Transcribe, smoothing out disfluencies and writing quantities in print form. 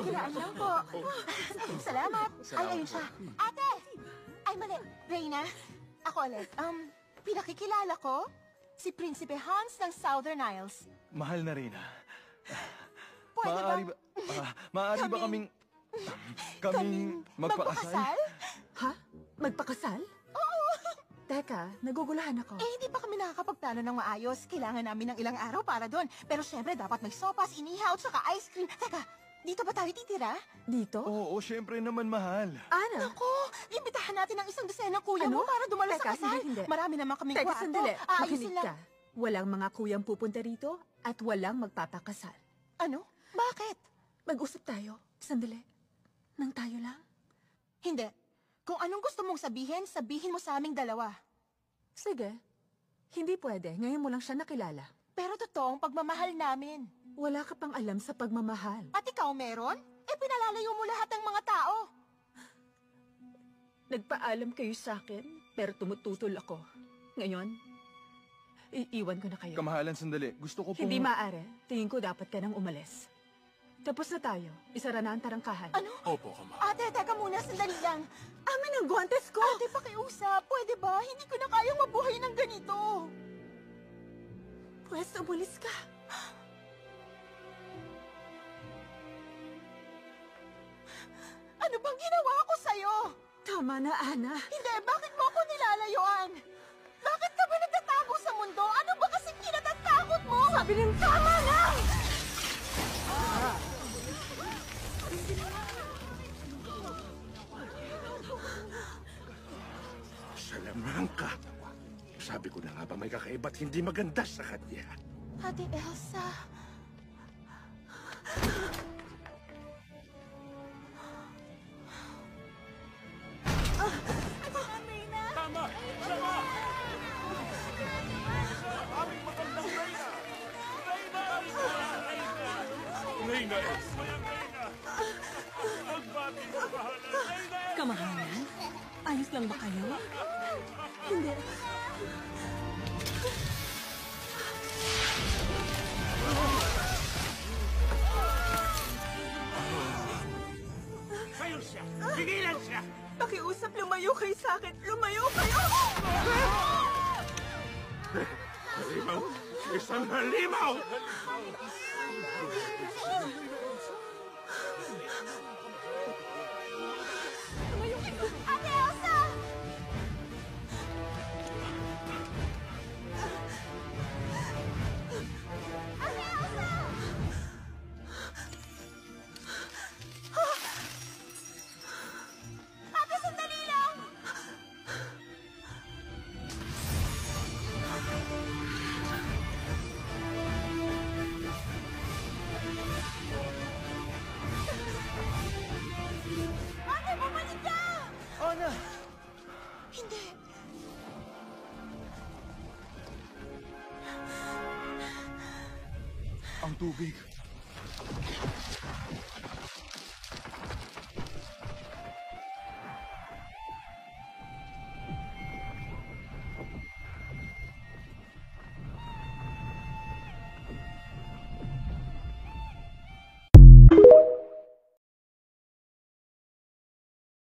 Hilaan lang po. Salamat. Ay, ayun siya. Ate! Ay, mali. Reyna, ako ulit. Pinakikilala ko, si Prinsipe Hans ng Southern Isles. Mahal na Reyna. Pwede Maaari ba kaming magpakasal? Ha? Magpakasal? Oo. Teka, nagugulahan ako. Hindi pa kami nakakapagplano ng maayos. Kailangan namin ng ilang araw para doon. Pero syempre, dapat may sopas, inihaw, tsaka ice cream. Teka, dito ba tayo titira? Dito? Oo, syempre naman, mahal. Ana? Naku, imbitahan natin ang isang dosenang kuya mo para dumalo sa kasal. Hindi. Marami naman kaming Teka, kwarto. sandali. Aayusin Makinig lang. ka. Walang mga kuyang pupunta rito at walang magpapakasal. Ano? Bakit? Mag-usap tayo. Sandali. Nang tayo lang. Hindi. Kung anong gusto mong sabihin, sabihin mo sa aming dalawa. Sige. Hindi pwede. Ngayon mo lang siya nakilala. Pero totoong pagmamahal namin. Wala ka pang alam sa pagmamahal. At ikaw meron? Pinalalayo mo lahat ng mga tao. Nagpaalam kayo sa akin, pero tumututol ako. Ngayon, iiwan ko na kayo. Kamahalan, sandali. Gusto ko pong... Hindi maaari. Tingin ko dapat ka nang umalis. Tapos na tayo. Isara na ang tarangkahan. Ano? Opo, Kama. Ate, teka muna, sandali lang. Amin ang guantes ko! Ate, pakiusap. Pwede ba? Hindi ko na kayang mabuhay ng ganito. Pwes, umalis ka. Ano bang ginawa ko sa'yo? Tama na, Ana. Hindi, bakit mo ako nilalayuan? Bakit ka ba nagtatago sa mundo? Ano ba kasing kinatatakot mo? Sabi ng tama na! Salaman ka. Sabi ko na nga ba may kakaiba't hindi maganda sa kanya. Ate Elsa. Tama! Sama! Aming magandang Reyna! Reyna! Reyna! Reyna! Magbati mo, mahalan! Reyna! Kamahalan? Ayos lang ba kayo? Hindi. Kayo siya! Pigilan siya! Pakiusap, lumayo kayo sa akin. Lumayo kayo! Halimaw! Isang halimaw! Ate Elsa! Ate Elsa! Ate, sandali lang! Ate, bumalik ka! Ana! Hindi. Ang tubig.